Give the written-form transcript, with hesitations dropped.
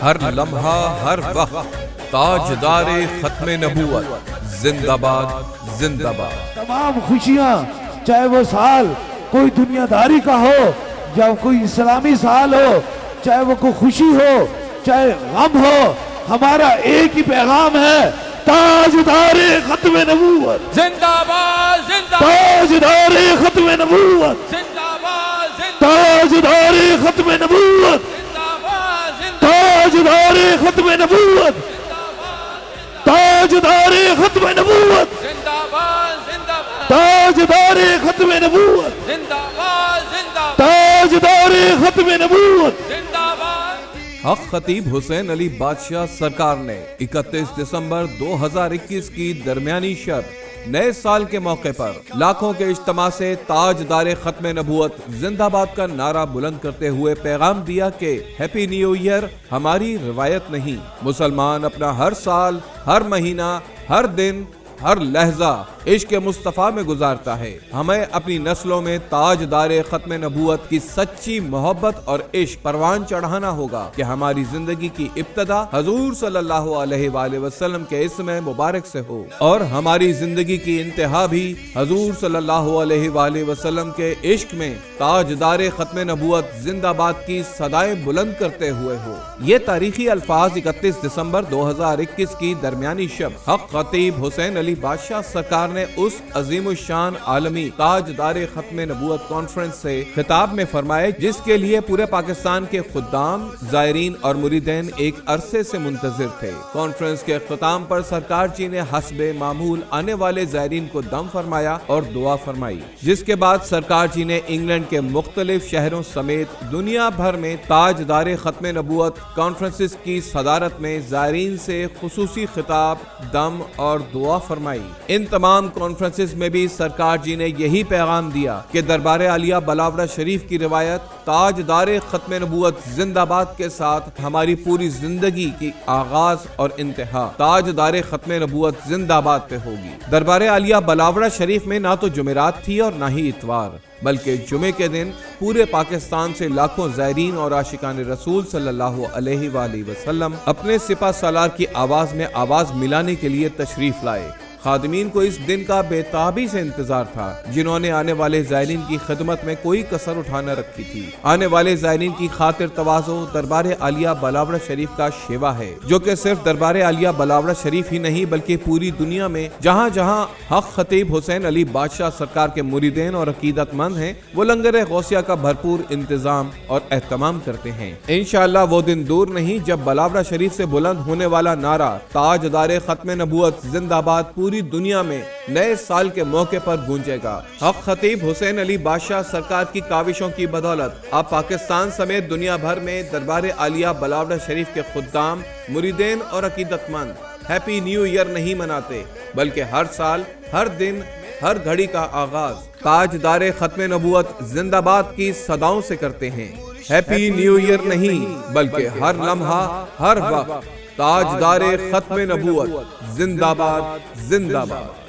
ہر لمحہ ہر وقت تاجدار ختم نبوت زندہ باد زندہ باد۔ تمام خوشیاں، چاہے وہ سال کوئی دنیا داری کا ہو یا کوئی اسلامی سال ہو، چاہے وہ کوئی خوشی ہو چاہے غم ہو، ہمارا ایک ہی پیغام ہے، تاجدار ختم نبوت زندہ باد زندہ باد، تاجدار ختم نبوت، زندہ باد زندہ تاجدار ختم نبوت، باد، تاجدار ختم نبوت، تاجدار ختم نبوت، زندہ باد زندہ باد، تاجدار ختم نبوت، زندہ باد زندہ تاجدار ختم نبوت۔ زندہ باد۔ حق خطیب حسین علی بادشاہ سرکار نے 31 دسمبر 2021 کی درمیانی شب نئے سال کے موقع پر لاکھوں کے اجتماع سے تاجدار ختم نبوت زندہ باد کا نعرہ بلند کرتے ہوئے پیغام دیا کہ ہیپی نیو ایئر ہماری روایت نہیں، مسلمان اپنا ہر سال، ہر مہینہ، ہر دن، ہر لحظہ عشق مصطفیٰ میں گزارتا ہے۔ ہمیں اپنی نسلوں میں تاجدار ختم نبوت کی سچی محبت اور عشق پروان چڑھانا ہوگا کہ ہماری زندگی کی ابتدا حضور صلی اللہ علیہ وآلہ وسلم کے اسم مبارک سے ہو اور ہماری زندگی کی انتہا بھی حضور صلی اللہ علیہ وآلہ وسلم کے عشق میں تاجدار ختم نبوت زندہ باد کی صدائیں بلند کرتے ہوئے ہو۔ یہ تاریخی الفاظ 31 دسمبر 2021 کی درمیانی شب حق خطیب حسین علی بادشاہ سرکار نے اس عظیم الشان عالمی تاجدار ختم نبوت کانفرنس سے خطاب میں فرمائے، جس کے لیے پورے پاکستان کے خدام، زائرین اور مریدین ایک عرصے سے منتظر تھے۔ کانفرنس کے اختتام پر سرکار جی نے حسب معمول آنے والے زائرین کو دم فرمایا اور دعا فرمائی، جس کے بعد سرکار جی نے انگلینڈ کے مختلف شہروں سمیت دنیا بھر میں تاجدار ختم نبوت کانفرنسز کی صدارت میں زائرین سے خصوصی خطاب، دم اور دعا فرمائی۔ ان تمام کانفرنسز میں بھی سرکار جی نے یہی پیغام دیا کہ دربار عالیہ بلاورہ شریف کی روایت تاجدار ختم نبوت زندہ باد کے ساتھ ہماری پوری زندگی کی آغاز اور انتہا تاجدار ختم نبوت زندہ باد پہ ہوگی۔ دربار عالیہ بلاورہ شریف میں نہ تو جمعرات تھی اور نہ ہی اتوار، بلکہ جمعے کے دن پورے پاکستان سے لاکھوں زائرین اور عاشقان رسول صلی اللہ علیہ وآلہ وسلم اپنے سپہ سالار کی آواز میں آواز ملانے کے لیے تشریف لائے۔ خادمین کو اس دن کا بے تابی سے انتظار تھا، جنہوں نے آنے والے زائرین کی خدمت میں کوئی کسر اٹھا نہ رکھی تھی۔ آنے والے زائرین کی خاطر تواضع دربار عالیہ بلاورہ شریف کا شیوا ہے، جو کہ صرف دربار عالیہ بلاورہ شریف ہی نہیں بلکہ پوری دنیا میں جہاں جہاں حق خطیب حسین علی بادشاہ سرکار کے مریدین اور عقیدت مند ہیں، وہ لنگر غوثیہ کا بھرپور انتظام اور اہتمام کرتے ہیں۔ انشاءاللہ وہ دن دور نہیں جب بلاورہ شریف سے بلند ہونے والا نعرہ تاجدار ختم نبوت زندہ باد پوری دنیا میں نئے سال کے موقع پر گونجے گا۔ حق خطیب حسین علی بادشاہ سرکار کی کاوشوں کی بدولت اب پاکستان سمیت دنیا بھر میں دربار عالیہ بلاورہ شریف کے خدام، مریدین اور عقیدت مند ہیپی نیو ایئر نہیں مناتے، بلکہ ہر سال، ہر دن، ہر گھڑی کا آغاز تاجدار ختم نبوت زندہ باد کی صداؤں سے کرتے ہیں۔ ہیپی نیو ایئر نہیں بلکہ ہر لمحہ، ہر وقت تاجدار ختم نبوت زندہ باد زندہ باد۔